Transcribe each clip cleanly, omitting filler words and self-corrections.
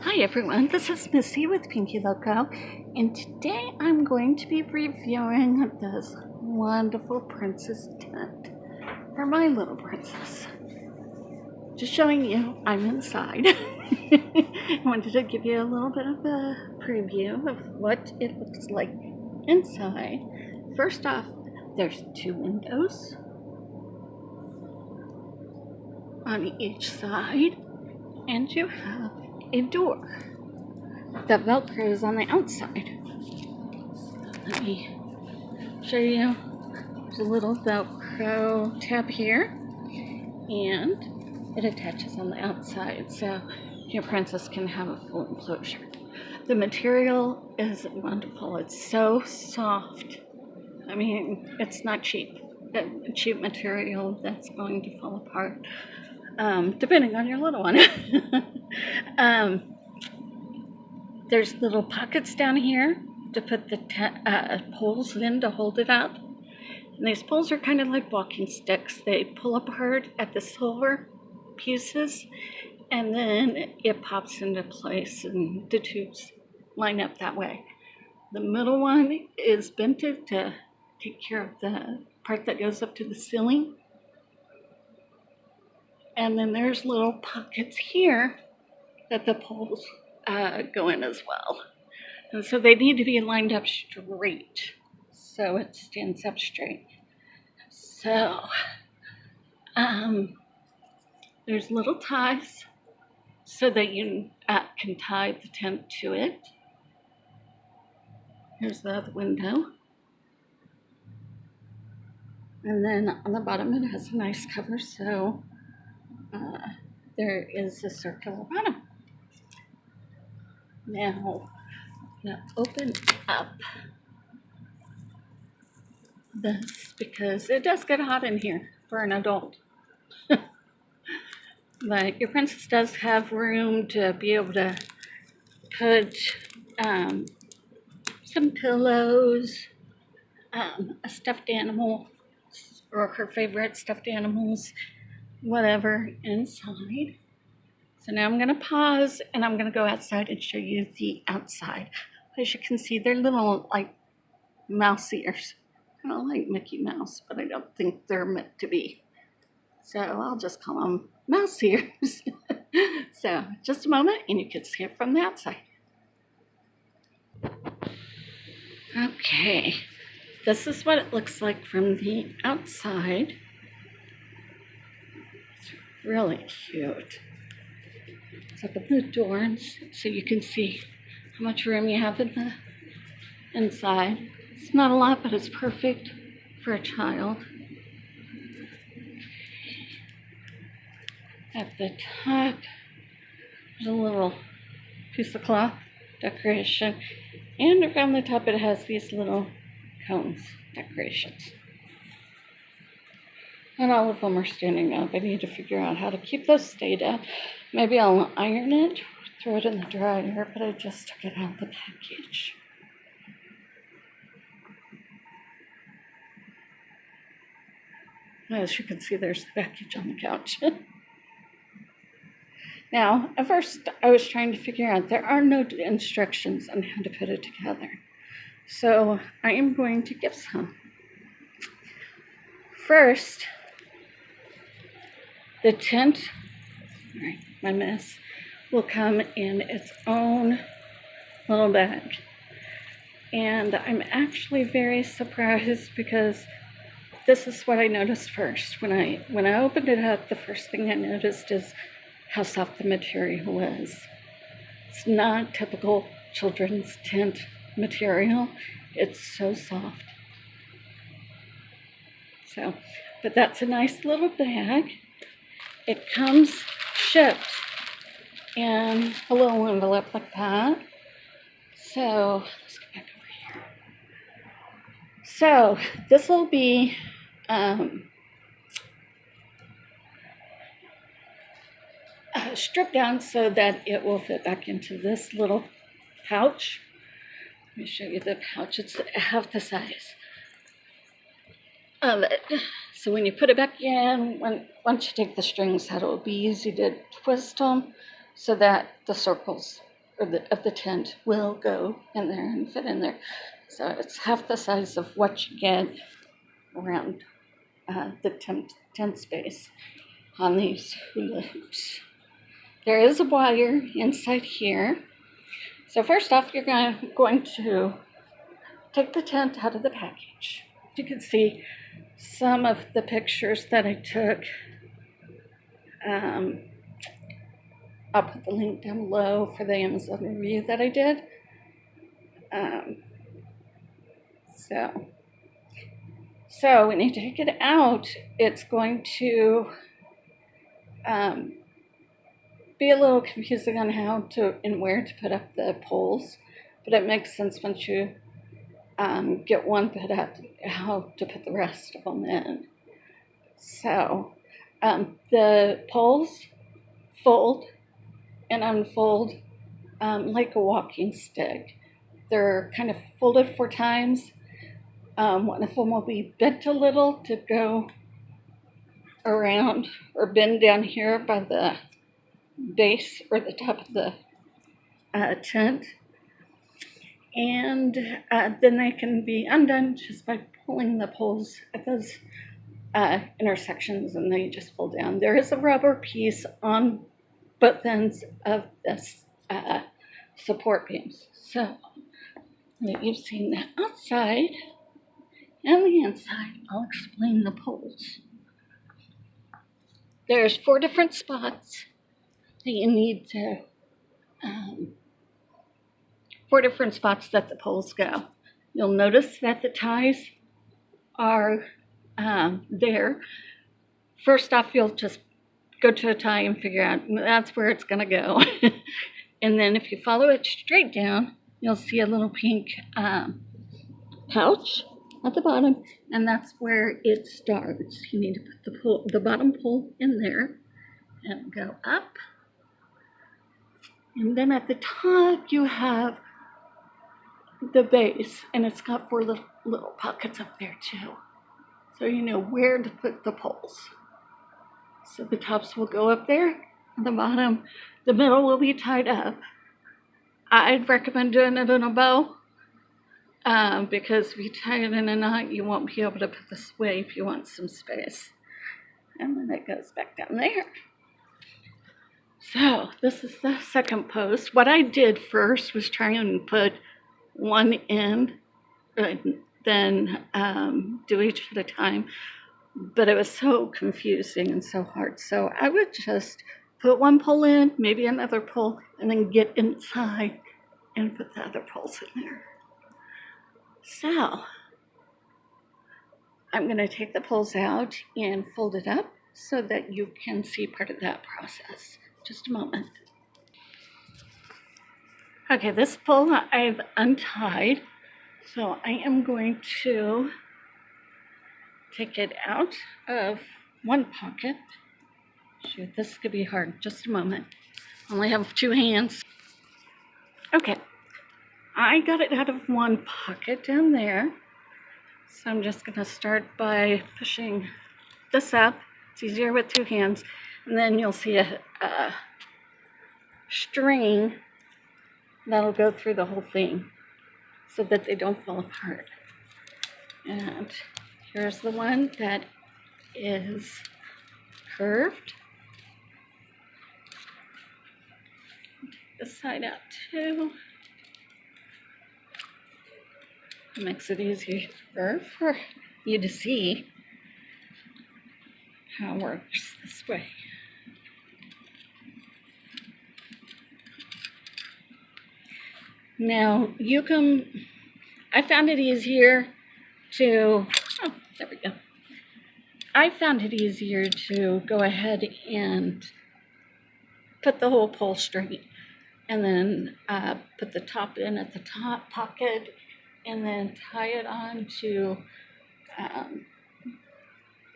Hi everyone, this is Missy with PinkyLoco, and today I'm going to be reviewing this wonderful princess tent for my little princess. Just showing you I'm inside. I wanted to give you a little bit of a preview of what it looks like inside. First off, there's 2 windows on each side, and you have a door that velcros on the outside. Let me show you. There's a little velcro tab here, and it attaches on the outside so your princess can have a full enclosure. The material is wonderful. It's so soft. I mean, it's not cheap. Cheap material that's going to fall apart, depending on your little one. There's little pockets down here to put the poles in to hold it up. And these poles are kind of like walking sticks. They pull apart at the silver pieces, and then it pops into place, and the tubes line up that way. The middle one is vented to take care of the part that goes up to the ceiling. And then there's little pockets here that the poles go in as well. And so they need to be lined up straight so it stands up straight. So there's little ties so that you can tie the tent to it. Here's the other window. And then on the bottom it has a nice cover, so there is a circular bottom. Now, I'm going to open up this because it does get hot in here for an adult. But your princess does have room to be able to put some pillows, a stuffed animal, or her favorite stuffed animals, whatever, inside. So now I'm going to pause, and I'm going to go outside and show you the outside. As you can see, they're little, like, mouse ears. Kind of like Mickey Mouse, but I don't think they're meant to be. So I'll just call them mouse ears. So just a moment, and you can see it from the outside. Okay, this is what it looks like from the outside. It's really cute. Open the doors so you can see how much room you have in the inside. It's not a lot, but it's perfect for a child. At the top, there's a little piece of cloth decoration, and around the top it has these little cones decorations. And all of them are standing up. I need to figure out how to keep those stayed up. Maybe I'll iron it, throw it in the dryer, but I just took it out of the package. As you can see, there's the package on the couch. Now, at first, I was trying to figure out there are no instructions on how to put it together. So I am going to give some. First, the tent, all right, my mess, will come in its own little bag. And I'm actually very surprised because this is what I noticed first. When I opened it up, the first thing I noticed is how soft the material is. It's not typical children's tent material. It's so soft. So, but that's a nice little bag. It comes shipped in a little envelope like that. So, let's get back over here. So, this will be stripped down so that it will fit back into this little pouch. Let me show you the pouch. It's half the size of it. So when you put it back in, once you take the strings out, it will be easy to twist them so that the circles of the tent will go in there and fit in there. So it's half the size of what you get around the tent space on these hula hoops. There is a wire inside here. So first off, you're going to take the tent out of the package. You can see some of the pictures that I took. I'll put the link down below for the Amazon review that I did. So when you take it out, it's going to be a little confusing on how to and where to put up the poles, but it makes sense once you get one put up, how to put the rest of them in. So the poles fold and unfold like a walking stick. They're kind of folded 4 times. One of them will be bent a little to go around or bend down here by the base or the top of the tent. And then they can be undone just by pulling the poles at those intersections, and they just fold down. There is a rubber piece on both ends of this support beams. So you've seen the outside and the inside. I'll explain the poles. There's 4 different spots that you need to, 4 different spots that the poles go. You'll notice that the ties are there. First off, you'll just go to a tie and figure out that's where it's going to go. And then if you follow it straight down, you'll see a little pink pouch at the bottom, and that's where it starts. You need to put the bottom pole in there and go up. And then at the top, you have the base, and it's got 4 little pockets up there too. So you know where to put the poles. So the tops will go up there, and the bottom, the middle will be tied up. I'd recommend doing it in a bow, because if you tie it in a knot, you won't be able to put this away if you want some space. And then it goes back down there. So this is the second post. What I did first was try and put one in, then do each at a time. But it was so confusing and so hard. So I would just put one pole in, maybe another pole, and then get inside and put the other poles in there. So I'm going to take the poles out and fold it up so that you can see part of that process. Just a moment. Okay, this pole I've untied. So I am going to take it out of one pocket. Shoot, this could be hard. Just a moment. I only have 2 hands. Okay, I got it out of one pocket down there. So I'm just going to start by pushing this up. It's easier with 2 hands. And then you'll see a string that'll go through the whole thing so that they don't fall apart. And here's the one that is curved. Take this side out too. It makes it easier for you to see how it works this way. Now I found it easier to, there we go. I found it easier to go ahead and put the whole pole straight and then put the top in at the top pocket and then tie it on to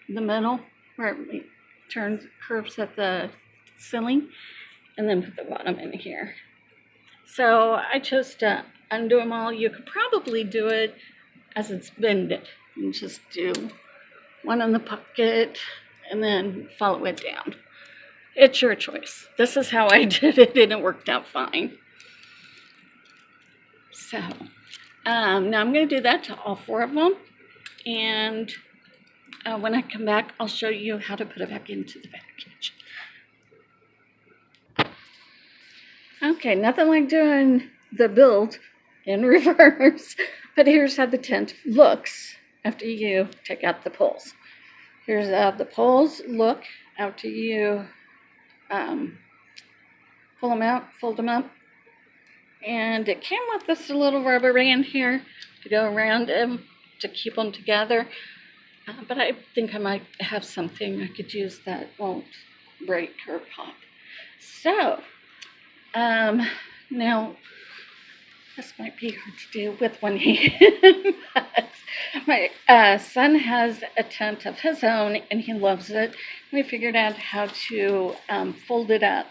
the middle where it curves at the ceiling, and then put the bottom in here. So I chose to undo them all. You could probably do it as it's bended and just do one in the pocket and then follow it down. It's your choice. This is how I did it, and it worked out fine. So now I'm going to do that to all 4 of them, and when I come back, I'll show you how to put it back into the package. Okay, nothing like doing the build in reverse, but here's how the tent looks after you take out the poles. Here's how the poles look after you pull them out, fold them up. And it came with this little rubber band here to go around them to keep them together. But I think I might have something I could use that won't break or pop. So, now, this might be hard to do with one hand, but my son has a tent of his own, and he loves it. We figured out how to fold it up.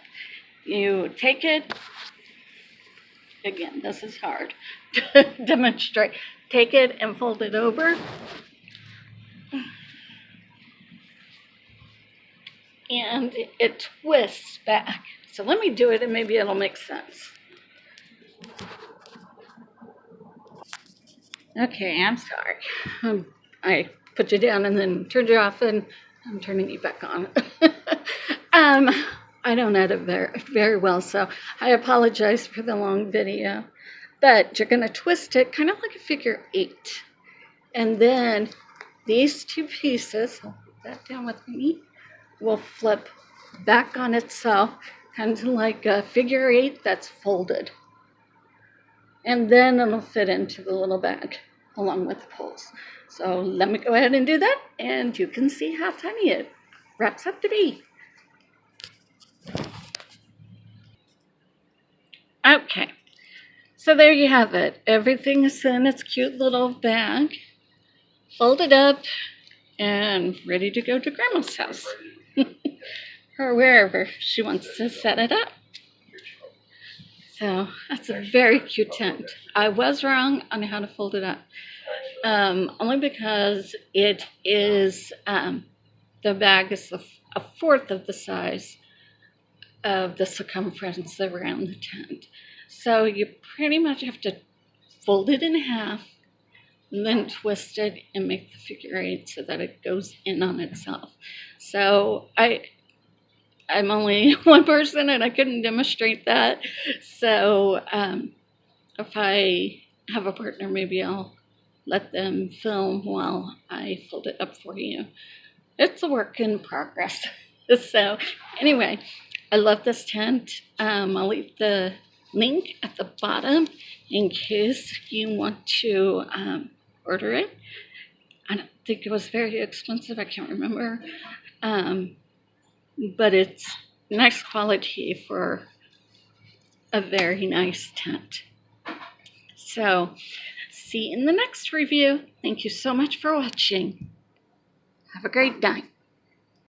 You take it, again, this is hard to demonstrate. Take it and fold it over. And it twists back. So let me do it and maybe it'll make sense. Okay, I'm sorry. I put you down and then turned you off, and I'm turning you back on. I don't edit very well, so I apologize for the long video. But you're going to twist it kind of like a figure 8. And then these 2 pieces, I'll put that down with me, will flip back on itself, kind of like a figure 8 that's folded. And then it'll fit into the little bag along with the poles. So let me go ahead and do that, and you can see how tiny it wraps up to be. Okay, so there you have it. Everything is in its cute little bag, folded up, and ready to go to Grandma's house. Or wherever she wants to set it up. So that's a very cute tent. I was wrong on how to fold it up, only because it is, the bag is a 1/4 of the size of the circumference around the tent. So you pretty much have to fold it in half and then twist it and make the figure 8 so that it goes in on itself. So I'm only one person and I couldn't demonstrate that. So if I have a partner, maybe I'll let them film while I fold it up for you. It's a work in progress. So anyway, I love this tent. I'll leave the link at the bottom in case you want to order it. I don't think it was very expensive. I can't remember. But it's nice quality for a very nice tent. So, see you in the next review. Thank you so much for watching. Have a great night.